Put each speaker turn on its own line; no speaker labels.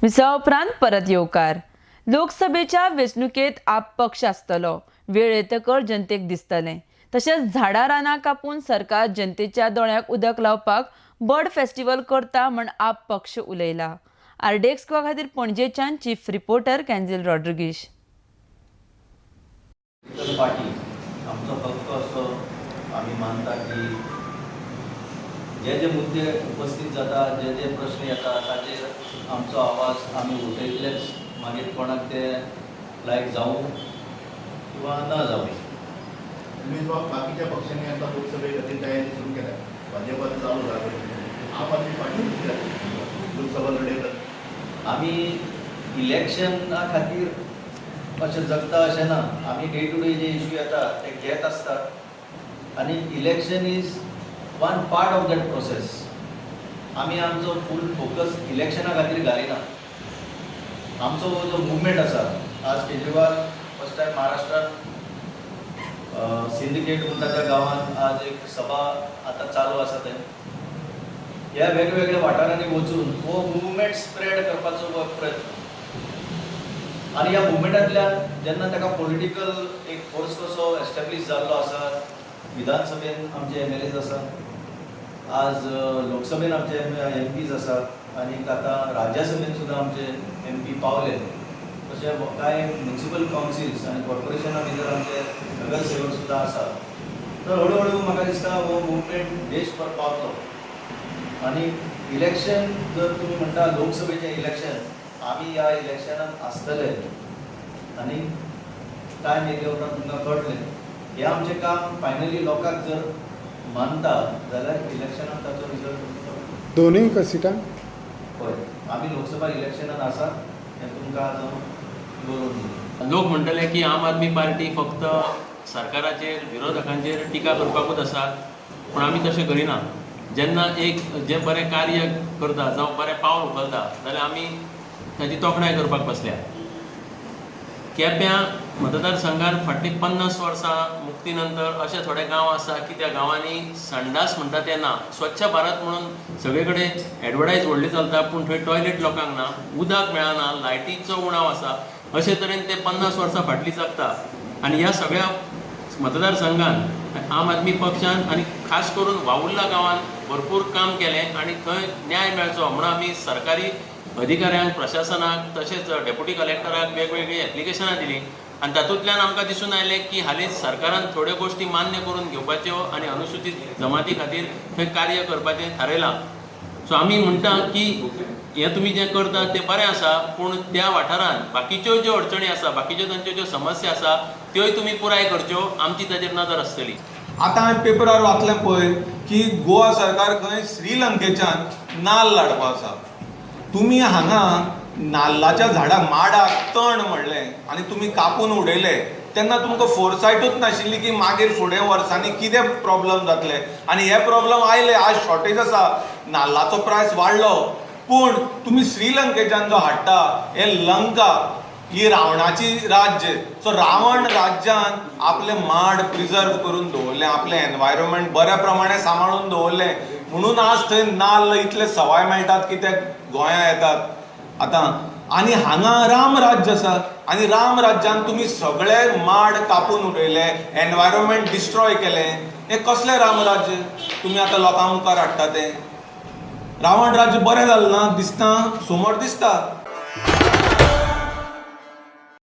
Visa उपरांत परत येवकार। लोकसभेच्या वेंचणुकेत आप पक्ष आसतलो। वेळ येतकर जनतेक दिसतले। तशेंच झाडां रानां कापून सरकार जनतेच्या दोळ्याक उदक लावपाक बर्ड फेस्टिवल करता म्हण आप पक्ष उलयला। आरडेक्स खातीर पणजेच्यान चीफ रिपोर्टर कॅन्झिल रॉड्रिगीस।
पार्टी आमचो हक्क असो आम्ही मानता की जे मुद्दे उपस्थित जाता जे प्रश्न येता ताचेर आमचो आवाज आम्ही उठयतलेच, मागीर कोणाक ते लायक जावं किंवा ना जावं।
बाकीच्या पक्षांनी आता लोकसभे खातीर तयारी सुरू केल्या। भाजपात चालू झालं, आप आदमी पार्टी लोकसभा लढयतात।
आम्ही इलेक्शना खातीर अशें जगता अशें ना, आम्ही डे टू डे जे इश्यू येता ते घेत आसतात आनी election is one part of that process. आम्ही आमचो फूल फोकस इलेक्शना खातीर घालिना। आमचो जो मुवमेंट आसा, आज केजरीवाल फर्स्ट टायम महाराष्ट्रात सिंडिकेट म्हणटा त्या गांवांत आज एक सभा आता चालू आसा ते ह्या वेगवेगळ्या वाठारांनी वचून हो मुवमेंट स्प्रेड करपाचो प्रयत्न। आणि ह्या मुवमेंटांतल्यान जेन्ना ताका पॉलिटिकल एक फोर्स कसो एस्टॅब्लिश जाल्लो आसा, विधानसभेन आमचे MLAs आसा, आज लोकसभेन आमचे MPs आसात आनी आतां राज्यसभेन सुद्दां आमचे MP पावले। तशें कांय म्युनिसिपल कावन्सिल्स आनी कॉर्पोरेशना भितर आमचे नगरसेवक सुद्दां आसात। तर हळू म्हाका दिसता हो मुवमेंट देशभर पावतलो। आनी इलेक्शन जर तुमी म्हणटा लोकसभेचें इलेक्शन, आम्ही या इलेक्शनात आसतले आनी टायम येयल्या उपरांत तुमकां कळटलें। हें आमचें काम फायनली लोकांक जर मानता जाल्यार इलेक्शनात ताचो रिजल्ट
दोनूय सिटां
हय आमी लोकसभा इलेक्शनात आसात हें तुमकां आज हांव बरोवन दिलें।
लोक म्हणटले की आम आदमी पार्टी फक्त सरकाराचेर विरोधकांचेर टिका करपाकूच आसा, पूण आमी तशें करिना। जेन्ना एक जे बरें कार्य करता जावं बरें पावल उखलता जाल्यार आमी ताची तोखणाय करपाक बसल्या। केप्यां मतदारसंघात फाटलीं 50 वर्सां मुक्ती नंतर अशे थोडे गांव आसा की त्या गांवांनी संडास म्हणटा ते ना। स्वच्छ भारत म्हणून सगळे कडेन एडवर्टायज व्हडली चलता, पूण थंय टॉयलेट लोकांक ना, उदक मेळना, लायटीचो उणाव आसा। अशे तरेन ते 50 वर्सां फाटलीं जगता। आनी ह्या सगळ्या मतदारसंघान आम आदमी पक्षान आनी खास करून वावुर्ला गांवांत भरपूर काम केलें आनी थंय न्याय मेळचो म्हणून आमी सरकारी अधिकाऱ्यांक, प्रशासनाक तशेंच डेप्युटी कलेक्टराक वेगवेगळी एप्लिकेशनां दिलीं आनी तातूंतल्यान आमकां दिसून आयलें की हालींच सरकारान थोड्यो गोश्टी मान्य करून घेवपाच्यो आनी अनुसूचित जमाती खातीर थंय कार्य करपाचें थारयलां। सो आमी म्हणटा की हें तुमी जें करता तें बरें आसा, पूण त्या वाठारांत बाकीच्यो ज्यो अडचणी आसा, बाकीच्यो तांच्यो ज्यो समस्या आसा त्योय तुमी पुराय करच्यो, आमची ताचेर नदर आसतली।
आतां हांवें पेपरार वाचलें पळय की गोवा सरकार खंय श्रीलंकेच्यान नाल्ल हाडपा आसा। तुमी हांगा नाल्लाच्या झाडाक माडाक तण म्हणलें आनी तुमी कापून उडयले तेन्ना तुमकां फोरसायटूच नाशिल्ली की मागीर फुडें वर्सांनी कितें प्रॉब्लेम जातले। आनी हे प्रॉब्लेम आयले, आज शॉर्टेज आसा, नाल्लाचो प्रायस वाडलो, पूण तुमी श्रीलंकेच्यान जो हाडटा हे लंका ही रावणाची राज्य। सो रावण राज्यान आपले माड प्रिजर्व करून दवरले, आपले एनवायरमेंट बऱ्या प्रमाणे सांबाळून दवरले, म्हणून आज थंय नाल्ल इतले सवाय मेळटात की ते गोंया येतात आतां। आनी हांगा राम राज्य आसा आनी राम राज्यान तुमी सगळे माड कापून उडयले, एनवायरमेंट डिस्ट्रॉय केलें। हे कसलें राम राज्य तुमी आतां लोकां मुखार हाडटा तें? रावण राज्य बरें जालें ना दिसता, समोर दिसता।